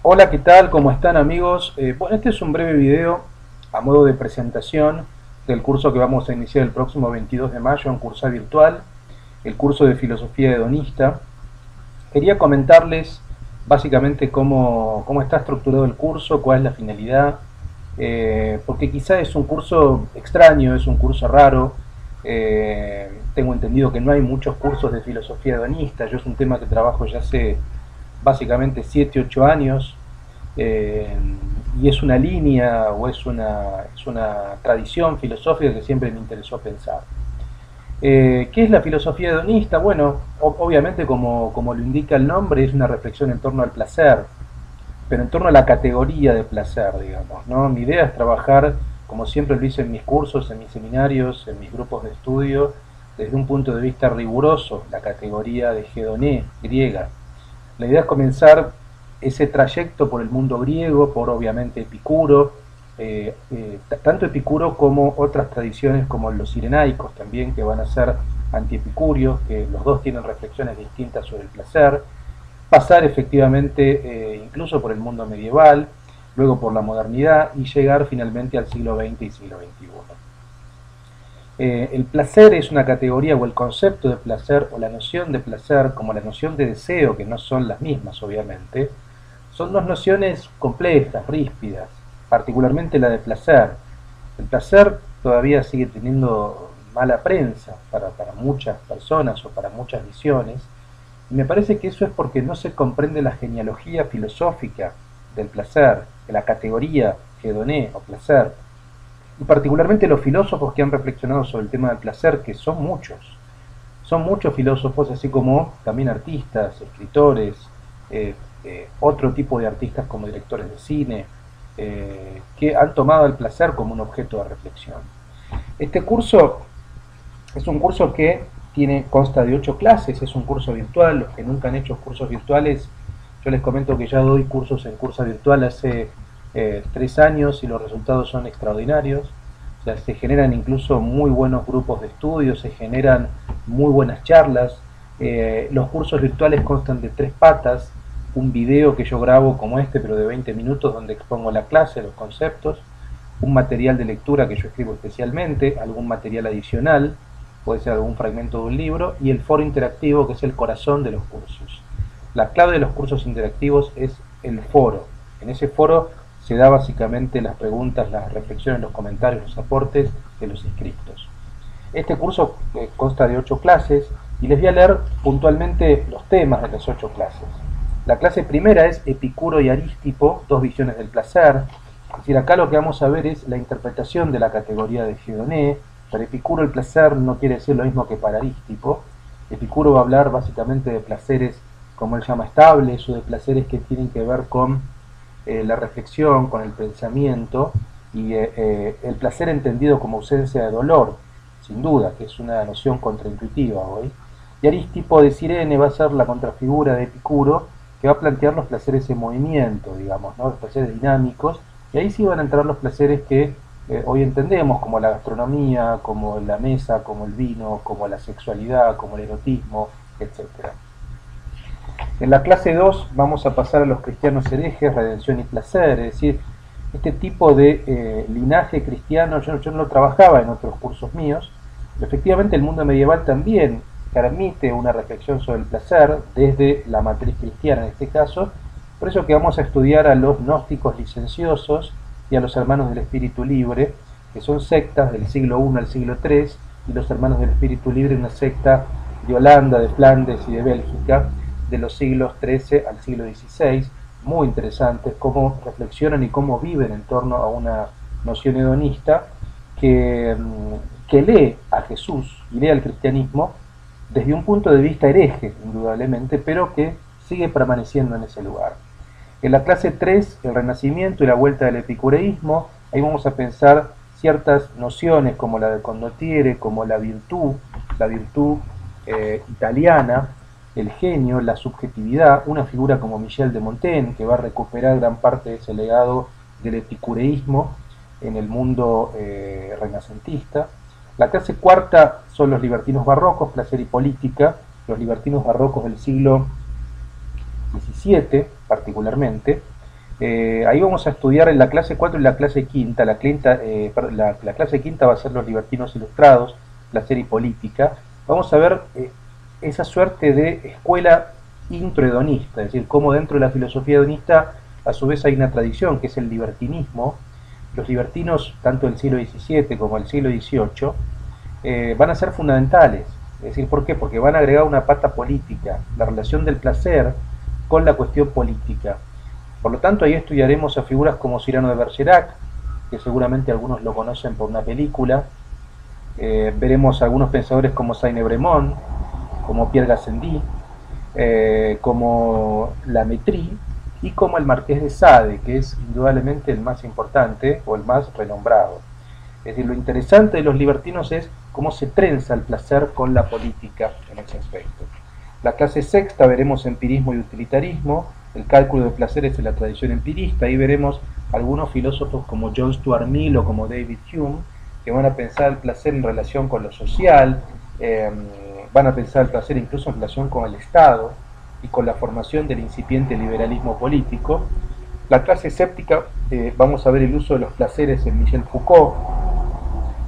Hola, ¿qué tal? ¿Cómo están, amigos? Bueno, este es un breve video a modo de presentación del curso que vamos a iniciar el próximo 22 de mayo en curso virtual, el curso de filosofía hedonista. Quería comentarles básicamente cómo está estructurado el curso, cuál es la finalidad, porque quizá es un curso extraño, es un curso raro. Tengo entendido que no hay muchos cursos de filosofía hedonista. Yo es un tema que trabajo ya hace básicamente 7 u 8 años, eh, y es una línea o es una tradición filosófica que siempre me interesó pensar. ¿Qué es la filosofía hedonista? Bueno, obviamente como lo indica el nombre, es una reflexión en torno al placer, pero en torno a la categoría de placer, digamos, ¿no? Mi idea es trabajar, como siempre lo hice en mis cursos, en mis seminarios, en mis grupos de estudio, desde un punto de vista riguroso, la categoría de hedoné griega. La idea es comenzar ese trayecto por el mundo griego, por obviamente Epicuro, tanto Epicuro como otras tradiciones como los cirenaicos también, que van a ser antiepicúreos, que los dos tienen reflexiones distintas sobre el placer, pasar efectivamente incluso por el mundo medieval, luego por la modernidad y llegar finalmente al siglo XX y siglo XXI. El placer es una categoría, o el concepto de placer o la noción de placer como la noción de deseo, que no son las mismas obviamente, son dos nociones complejas, ríspidas, particularmente la de placer. El placer todavía sigue teniendo mala prensa para muchas personas o para muchas visiones, y me parece que eso es porque no se comprende la genealogía filosófica del placer, de la categoría hedoné o placer, y particularmente los filósofos que han reflexionado sobre el tema del placer, que son muchos filósofos, así como también artistas, escritores, otro tipo de artistas como directores de cine, que han tomado el placer como un objeto de reflexión. Este curso es un curso que consta de 8 clases, es un curso virtual. Los que nunca han hecho cursos virtuales, yo les comento que ya doy cursos en curso virtual hace 3 años y los resultados son extraordinarios. O sea, se generan incluso muy buenos grupos de estudio, se generan muy buenas charlas. Los cursos virtuales constan de 3 patas: un video que yo grabo como este, pero de 20 minutos, donde expongo la clase, los conceptos; un material de lectura que yo escribo especialmente; algún material adicional, puede ser algún fragmento de un libro; y el foro interactivo, que es el corazón de los cursos. La clave de los cursos interactivos es el foro. En ese foro se da básicamente las preguntas, las reflexiones, los comentarios, los aportes de los inscriptos. Este curso consta de 8 clases y les voy a leer puntualmente los temas de las 8 clases. La clase primera es Epicuro y Arístipo, dos visiones del placer. Es decir, acá lo que vamos a ver es la interpretación de la categoría de hedoné. Para Epicuro el placer no quiere decir lo mismo que para Arístipo. Epicuro va a hablar básicamente de placeres, como él llama, estables, o de placeres que tienen que ver con la reflexión, con el pensamiento, y el placer entendido como ausencia de dolor, sin duda, que es una noción contraintuitiva hoy. Y Arístipo de Cirene va a ser la contrafigura de Epicuro, que va a plantear los placeres en movimiento, digamos, ¿no? Los placeres dinámicos, y ahí sí van a entrar los placeres que hoy entendemos, como la gastronomía, como la mesa, como el vino, como la sexualidad, como el erotismo, etcétera. En la clase 2 vamos a pasar a los cristianos herejes, redención y placer. Es decir, este tipo de linaje cristiano yo no lo trabajaba en otros cursos míos, pero efectivamente el mundo medieval también permite una reflexión sobre el placer desde la matriz cristiana en este caso. Por eso que vamos a estudiar a los gnósticos licenciosos y a los hermanos del espíritu libre, que son sectas del siglo I al siglo III, y los hermanos del espíritu libre, una secta de Holanda, de Flandes y de Bélgica, de los siglos XIII al siglo XVI, muy interesantes, cómo reflexionan y cómo viven en torno a una noción hedonista que lee a Jesús y lee al cristianismo desde un punto de vista hereje, indudablemente, pero que sigue permaneciendo en ese lugar. En la clase 3, el renacimiento y la vuelta del epicureísmo, ahí vamos a pensar ciertas nociones como la de Condottiere, como la virtud italiana, el genio, la subjetividad, una figura como Michel de Montaigne, que va a recuperar gran parte de ese legado del epicureísmo en el mundo renacentista. La clase cuarta son los libertinos barrocos, placer y política, los libertinos barrocos del siglo XVII particularmente. Ahí vamos a estudiar en la clase 4 y la clase quinta. La clase quinta va a ser los libertinos ilustrados, placer y política. Vamos a ver esa suerte de escuela introhedonista, es decir, cómo dentro de la filosofía hedonista a su vez hay una tradición que es el libertinismo. Los libertinos, tanto del siglo XVII como del siglo XVIII, van a ser fundamentales. Es decir, ¿por qué? Porque van a agregar una pata política, la relación del placer con la cuestión política. Por lo tanto, ahí estudiaremos a figuras como Cyrano de Bergerac, que seguramente algunos lo conocen por una película. Veremos algunos pensadores como Saint-Evremont, como Pierre Gassendi, como Lametrie y como el Marqués de Sade, que es indudablemente el más importante o el más renombrado. Es decir, lo interesante de los libertinos es cómo se trenza el placer con la política en ese aspecto. La clase sexta veremos empirismo y utilitarismo, el cálculo de placeres en la tradición empirista. Ahí veremos algunos filósofos como John Stuart Mill o como David Hume, que van a pensar el placer en relación con lo social, van a pensar el placer incluso en relación con el Estado y con la formación del incipiente liberalismo político. La clase séptica vamos a ver el uso de los placeres en Michel Foucault.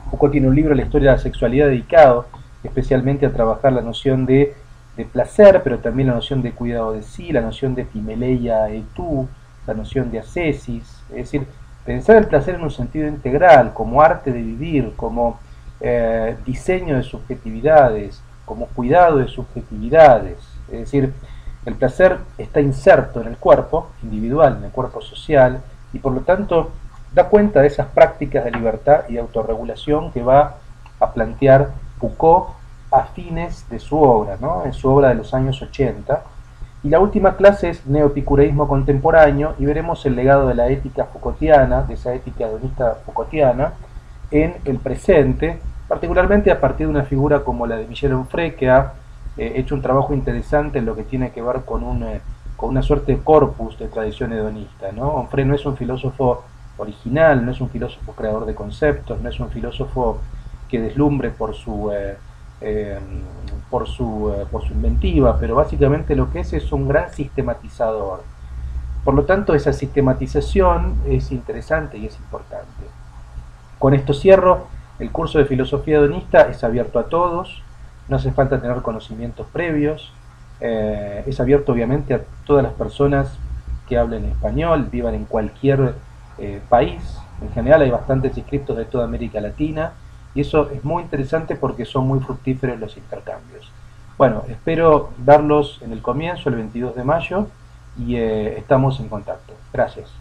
Foucault tiene un libro, La historia de la sexualidad, dedicado especialmente a trabajar la noción de placer, pero también la noción de cuidado de sí, la noción de epimeleia et tu, la noción de ascesis, es decir, pensar el placer en un sentido integral, como arte de vivir, como diseño de subjetividades, como cuidado de subjetividades, es decir, el placer está inserto en el cuerpo individual, en el cuerpo social, y por lo tanto da cuenta de esas prácticas de libertad y de autorregulación que va a plantear Foucault a fines de su obra, ¿no? En su obra de los años 80. Y la última clase es neoepicureísmo contemporáneo y veremos el legado de la ética Foucaultiana, de esa ética hedonista Foucaultiana, en el presente, particularmente a partir de una figura como la de Michel Onfray, que ha hecho un trabajo interesante en lo que tiene que ver con una suerte de corpus de tradición hedonista, ¿no? Onfray no es un filósofo original, no es un filósofo creador de conceptos, no es un filósofo que deslumbre por su inventiva, pero básicamente lo que es un gran sistematizador. Por lo tanto, esa sistematización es interesante y es importante. Con esto cierro. El curso de filosofía hedonista es abierto a todos, no hace falta tener conocimientos previos, es abierto obviamente a todas las personas que hablen español, vivan en cualquier país. En general hay bastantes inscriptos de toda América Latina, y eso es muy interesante porque son muy fructíferos los intercambios. Bueno, espero darlos en el comienzo, el 22 de mayo, y estamos en contacto. Gracias.